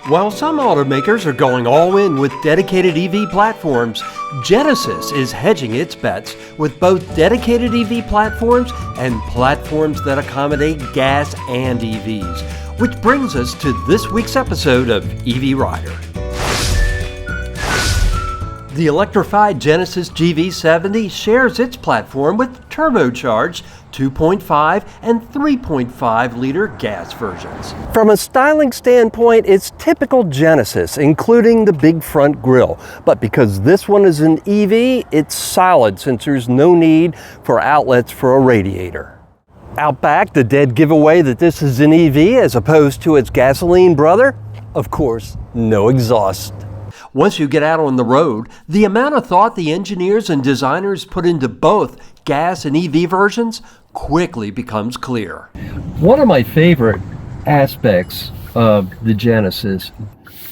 While some automakers are going all in with dedicated EV platforms, Genesis is hedging its bets with both dedicated EV platforms and platforms that accommodate gas and EVs. Which brings us to this week's episode of EV Rider. The electrified Genesis GV70 shares its platform with turbocharged 2.5 and 3.5 liter gas versions. From a styling standpoint, it's typical Genesis, including the big front grille. But because this one is an EV, it's solid since there's no need for outlets for a radiator. Out back, the dead giveaway that this is an EV as opposed to its gasoline brother? Of course, no exhaust. Once you get out on the road, the amount of thought the engineers and designers put into both gas and EV versions quickly becomes clear. One of my favorite aspects of the Genesis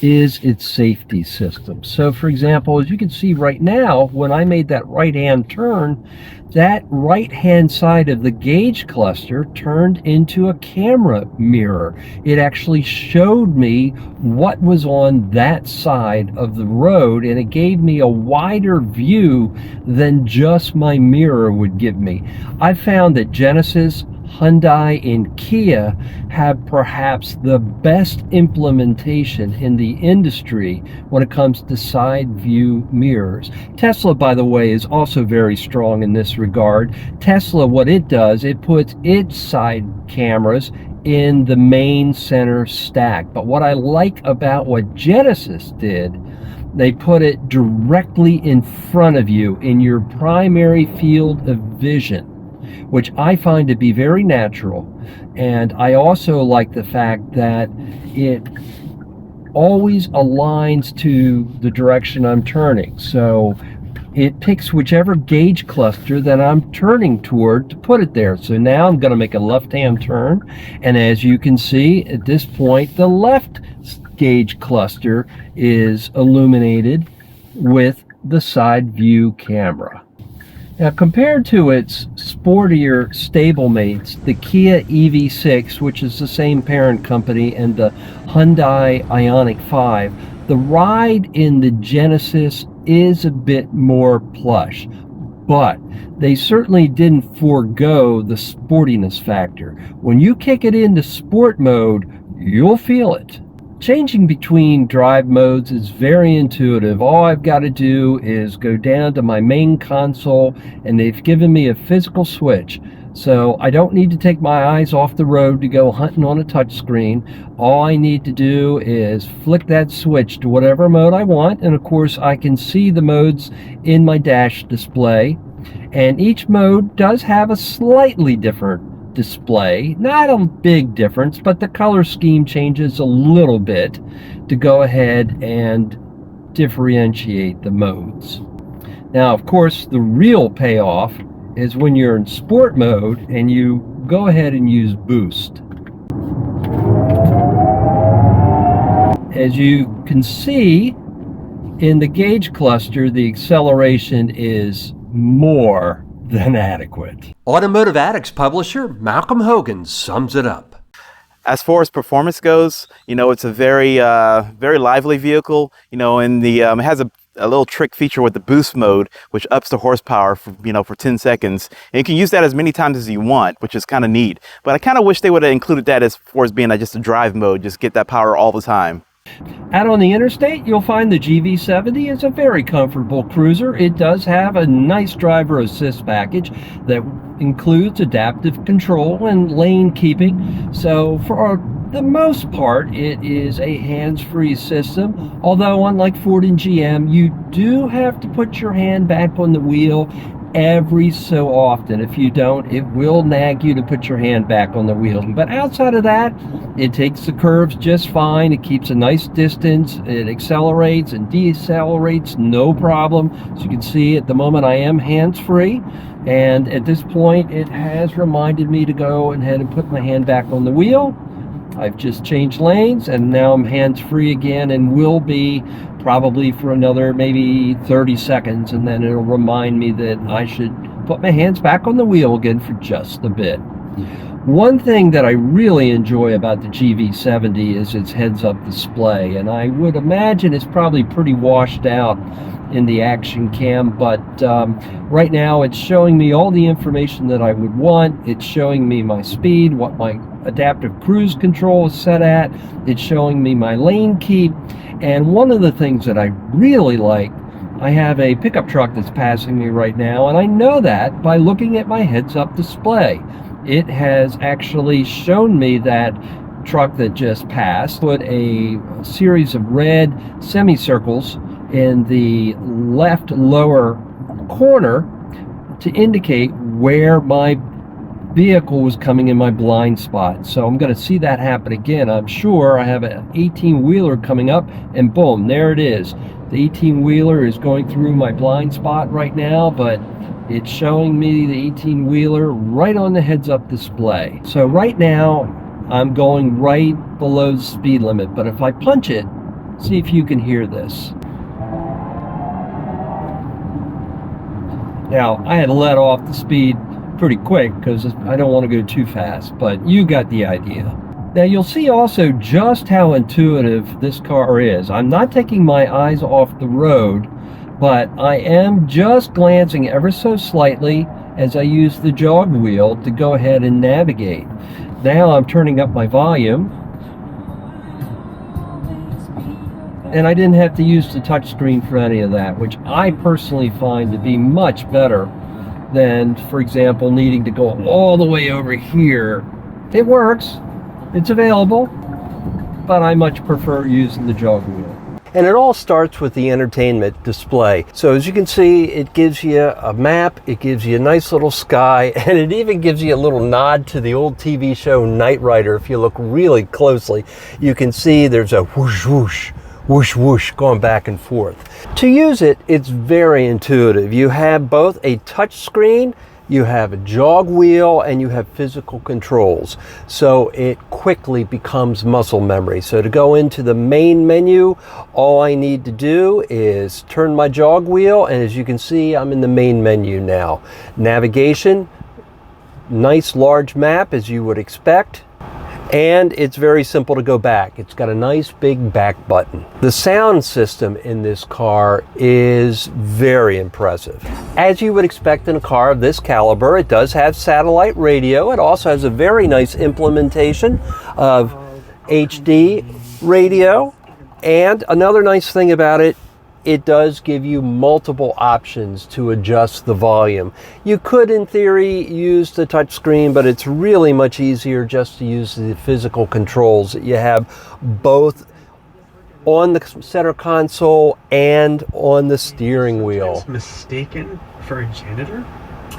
is its safety system. So for example, as you can see right now, when I made that right-hand turn, that right-hand side of the gauge cluster turned into a camera mirror. It actually showed me what was on that side of the road, and it gave me a wider view than just my mirror would give me. I found that Genesis, Hyundai, and Kia have perhaps the best implementation in the industry when it comes to side view mirrors. Tesla, by the way, is also very strong in this regard. Tesla, what it does, it puts its side cameras in the main center stack. But what I like about what Genesis did, they put it directly in front of you in your primary field of vision, which I find to be very natural. And I also like the fact that it always aligns to the direction I'm turning. So it picks whichever gauge cluster that I'm turning toward to put it there. So now I'm going to make a left-hand turn. And as you can see, at this point, the left gauge cluster is illuminated with the side view camera. Now, compared to its sportier stablemates, the Kia EV6, which is the same parent company, and the Hyundai Ioniq 5, the ride in the Genesis is a bit more plush, but they certainly didn't forego the sportiness factor. When you kick it into sport mode, you'll feel it. Changing between drive modes is very intuitive. All I've got to do is go down to my main console, and they've given me a physical switch. So I don't need to take my eyes off the road to go hunting on a touchscreen. All I need to do is flick that switch to whatever mode I want, and of course I can see the modes in my dash display. And each mode does have a slightly different display, not a big difference, but the color scheme changes a little bit to go ahead and differentiate the modes. Now, of course, the real payoff is when you're in sport mode and you go ahead and use boost. As you can see in the gauge cluster, the acceleration is more than adequate. Automotive Addicts publisher Malcolm Hogan sums it up. As far as performance goes, it's a very lively vehicle. And it has a little trick feature with the boost mode, which ups the horsepower for 10 seconds. And you can use that as many times as you want, which is kind of neat. But I kind of wish they would have included that as far as being just a drive mode, just get that power all the time. Out on the interstate, you'll find the GV70 is a very comfortable cruiser. It does have a nice driver assist package that includes adaptive control and lane keeping. So for the most part, it is a hands-free system. Although unlike Ford and GM, you do have to put your hand back on the wheel every so often. If you don't, it will nag you to put your hand back on the wheel. But outside of that, it takes the curves just fine. It keeps a nice distance. It accelerates and decelerates no problem. So you can see at the moment I am hands-free, and at this point it has reminded me to go ahead and put my hand back on the wheel. I've just changed lanes and now I'm hands-free again, and will be probably for another maybe 30 seconds, and then it'll remind me that I should put my hands back on the wheel again for just a bit. One thing that I really enjoy about the GV70 is its heads-up display, and I would imagine it's probably pretty washed out in the action cam, but right now it's showing me all the information that I would want. It's showing me my speed, what my adaptive cruise control is set at. It's showing me my lane keep, and one of the things that I really like, I have a pickup truck that's passing me right now, and I know that by looking at my heads-up display. It has actually shown me that truck that just passed, put a series of red semicircles in the left lower corner to indicate where my vehicle was coming in my blind spot. So I'm going to see that happen again. I'm sure I have an 18-wheeler coming up, and boom, there it is. The 18-wheeler is going through my blind spot right now, but it's showing me the 18-wheeler right on the heads-up display. So right now, I'm going right below the speed limit, but if I punch it, see if you can hear this. Now, I had to let off the speed pretty quick because I don't want to go too fast, but you got the idea. Now, you'll see also just how intuitive this car is. I'm not taking my eyes off the road, but I am just glancing ever so slightly as I use the jog wheel to go ahead and navigate. Now I'm turning up my volume, and I didn't have to use the touchscreen for any of that, which I personally find to be much better than, for example, needing to go all the way over here. It works, it's available, but I much prefer using the jog wheel. And it all starts with the entertainment display. So as you can see, it gives you a map, it gives you a nice little sky, and it even gives you a little nod to the old TV show Knight Rider. If you look really closely, you can see there's a whoosh, whoosh, whoosh, whoosh going back and forth. To use it, it's very intuitive. You have both a touch screen, you have a jog wheel, and you have physical controls. So it quickly becomes muscle memory. So to go into the main menu, all I need to do is turn my jog wheel, and as you can see, I'm in the main menu now. Navigation, nice large map as you would expect. And it's very simple to go back. It's got a nice big back button. The sound system in this car is very impressive. As you would expect in a car of this caliber, it does have satellite radio. It also has a very nice implementation of HD radio. And another nice thing about it, it does give you multiple options to adjust the volume. You could, in theory, use the touchscreen, but it's really much easier just to use the physical controls that you have both on the center console and on the steering wheel. Mistaken for a janitor?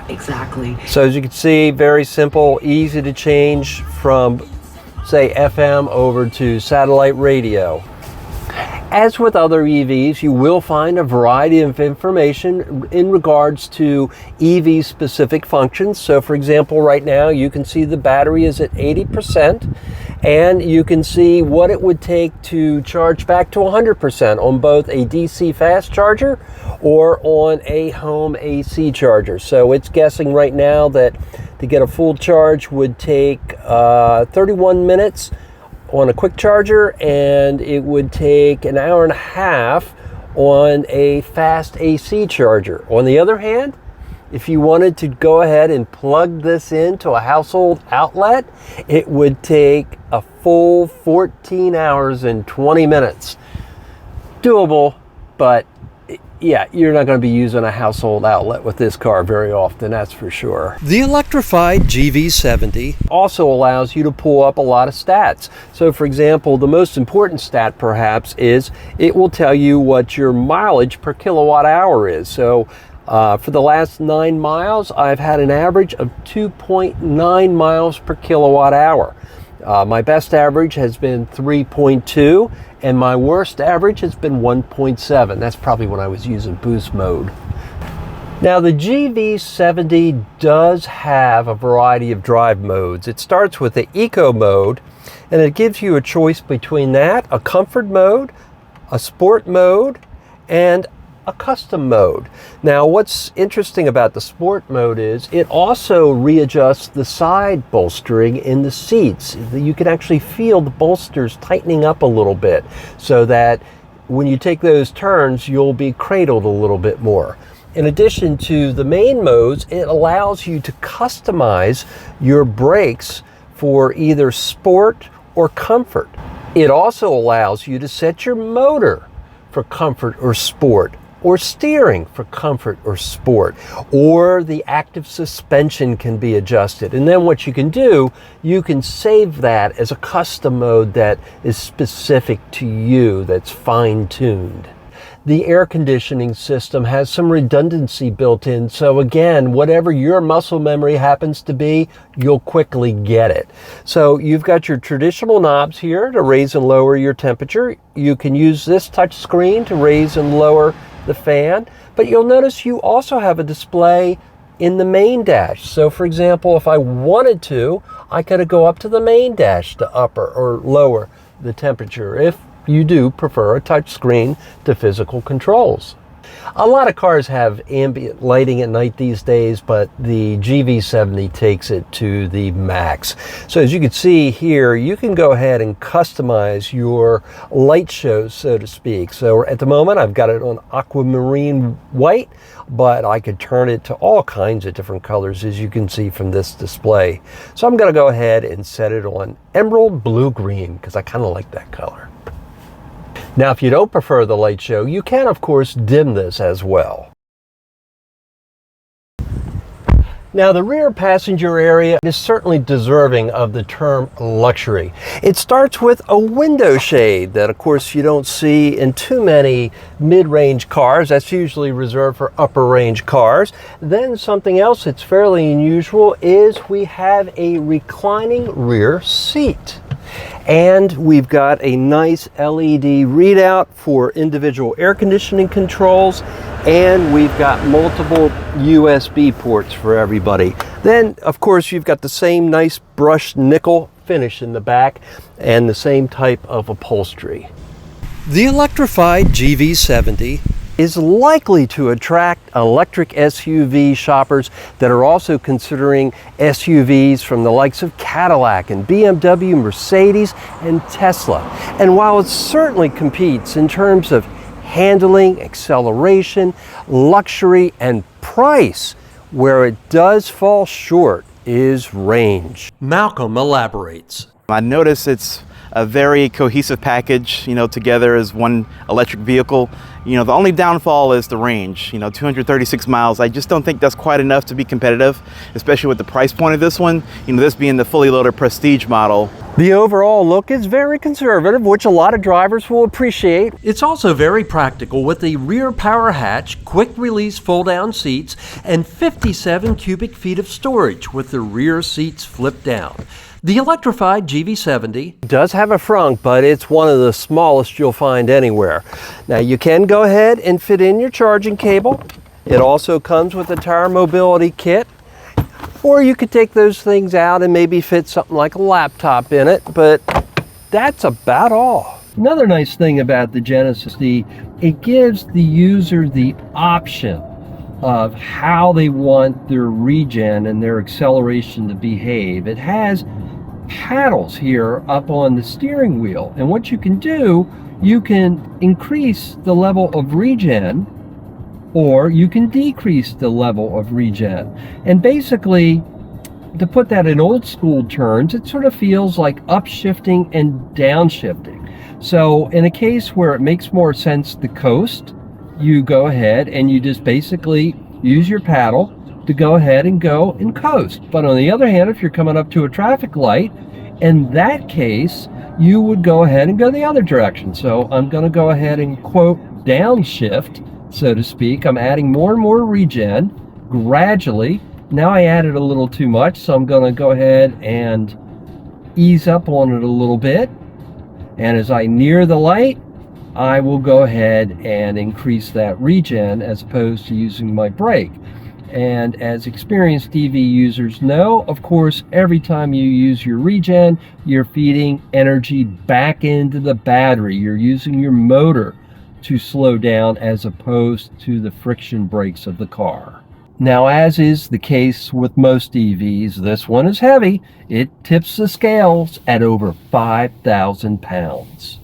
Exactly. So as you can see, very simple, easy to change from, say, FM over to satellite radio. As with other EVs, you will find a variety of information in regards to EV specific functions. So for example, right now you can see the battery is at 80%, and you can see what it would take to charge back to 100% on both a DC fast charger or on a home AC charger. So it's guessing right now that to get a full charge would take 31 minutes on a quick charger, and it would take an hour and a half on a fast AC charger. On the other hand, if you wanted to go ahead and plug this into a household outlet, it would take a full 14 hours and 20 minutes. Doable, but yeah, you're not going to be using a household outlet with this car very often, that's for sure. The electrified GV70 also allows you to pull up a lot of stats. So for example, the most important stat perhaps is it will tell you what your mileage per kilowatt hour is. So for the last 9 miles, I've had an average of 2.9 miles per kilowatt hour. My best average has been 3.2, and my worst average has been 1.7. That's probably when I was using boost mode. Now the GV70 does have a variety of drive modes. It starts with the Eco mode, and it gives you a choice between that, a comfort mode, a sport mode, and a custom mode. Now, what's interesting about the sport mode is it also readjusts the side bolstering in the seats. You can actually feel the bolsters tightening up a little bit so that when you take those turns, you'll be cradled a little bit more. In addition to the main modes, it allows you to customize your brakes for either sport or comfort. It also allows you to set your motor for comfort or sport, or steering for comfort or sport, or the active suspension can be adjusted. And then what you can do, you can save that as a custom mode that is specific to you, that's fine-tuned. The air conditioning system has some redundancy built in, so again, whatever your muscle memory happens to be, you'll quickly get it. So you've got your traditional knobs here to raise and lower your temperature. You can use this touch screen to raise and lower the fan, but you'll notice you also have a display in the main dash. So for example, if I wanted to, I could go up to the main dash to upper or lower the temperature if you do prefer a touch screen to physical controls. A lot of cars have ambient lighting at night these days, but the GV70 takes it to the max. So as you can see here, you can go ahead and customize your light shows, so to speak. So at the moment, I've got it on aquamarine white, but I could turn it to all kinds of different colors, as you can see from this display. So I'm going to go ahead and set it on emerald blue green, because I kind of like that color. Now, if you don't prefer the light show, you can, of course, dim this as well. Now, the rear passenger area is certainly deserving of the term luxury. It starts with a window shade that, of course, you don't see in too many mid-range cars. That's usually reserved for upper-range cars. Then something else that's fairly unusual is we have a reclining rear seat. And we've got a nice LED readout for individual air conditioning controls, and we've got multiple USB ports for everybody. Then, of course, you've got the same nice brushed nickel finish in the back and the same type of upholstery. The electrified GV70 is likely to attract electric SUV shoppers that are also considering SUVs from the likes of Cadillac and BMW, Mercedes, and Tesla. And while it certainly competes in terms of handling, acceleration, luxury, and price, where it does fall short is range. Malcolm elaborates. I notice it's a very cohesive package, together as one electric vehicle. The only downfall is the range, 236 miles. I just don't think that's quite enough to be competitive, especially with the price point of this one, this being the fully loaded Prestige model. The overall look is very conservative, which a lot of drivers will appreciate. It's also very practical with a rear power hatch, quick release fold down seats, and 57 cubic feet of storage with the rear seats flipped down. The electrified GV70 does have a frunk, but it's one of the smallest you'll find anywhere. Now you can go ahead and fit in your charging cable. It also comes with a tire mobility kit, or you could take those things out and maybe fit something like a laptop in it, but that's about all. Another nice thing about the Genesis, it gives the user the option of how they want their regen and their acceleration to behave. It has paddles here up on the steering wheel, and what you can do, you can increase the level of regen, or you can decrease the level of regen. And basically, to put that in old school terms, it sort of feels like upshifting and downshifting. So in a case where it makes more sense to coast, you go ahead and you just basically use your paddle to go ahead and go and coast. But on the other hand, if you're coming up to a traffic light, in that case, you would go ahead and go the other direction. So I'm going to go ahead and quote downshift, so to speak. I'm adding more and more regen gradually. Now I added a little too much, so I'm going to go ahead and ease up on it a little bit. And as I near the light, I will go ahead and increase that regen as opposed to using my brake. And as experienced EV users know, of course, every time you use your regen, you're feeding energy back into the battery. You're using your motor to slow down as opposed to the friction brakes of the car. Now, as is the case with most EVs, this one is heavy. It tips the scales at over 5,000 pounds.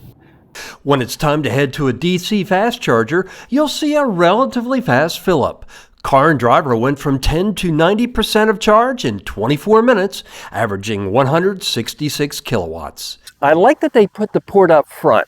When it's time to head to a DC fast charger, you'll see a relatively fast fill-up. Car and Driver went from 10 to 90% of charge in 24 minutes, averaging 166 kilowatts. I like that they put the port up front.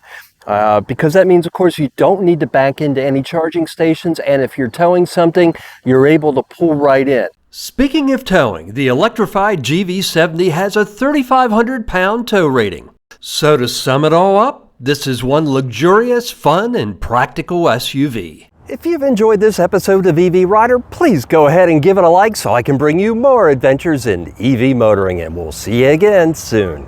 Because that means, of course, you don't need to back into any charging stations, and if you're towing something, you're able to pull right in. Speaking of towing, the electrified GV70 has a 3,500 pound tow rating. So to sum it all up, this is one luxurious, fun, and practical SUV. If you've enjoyed this episode of EV Rider, please go ahead and give it a like so I can bring you more adventures in EV motoring, and we'll see you again soon.